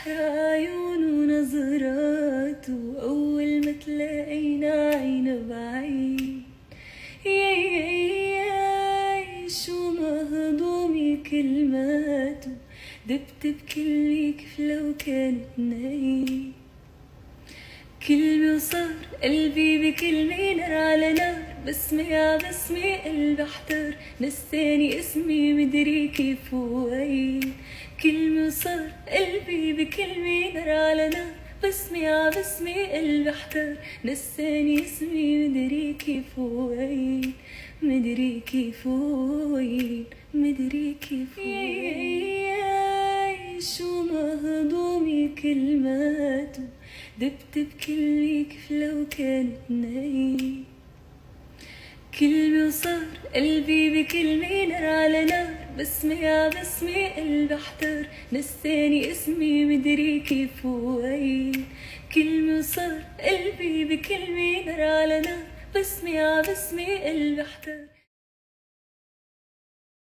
سحر عيون ونظراته أول ما تلاقينا عين بعين. ياي شو مهضومي كلماته، دبت بكل كيف لو كانت ناي. كلمة وصار قلبي بكلمة، نار على نار، بسمة ع بسمة قلبي احتار، نساني اسمي مدري كيف وين. كلمة وصار قلبي بكلمة، نار على نار، بسمة ع بسمة قلبي احتار، نساني اسمي مدري كيف وين. مدري كيف وين، مدري كيف وين. شو مهضومي كلماته، دبت بكل كيف لو كانت ناي. كلمة وصار قلبي بكلمة، نار على نار، بسمة ع بسمة قلبي احتار، نساني اسمي مدري كيف وين. كلمة وصار قلبي بكلمة، نار على نار، بسمة ع بسمة قلبي احتار.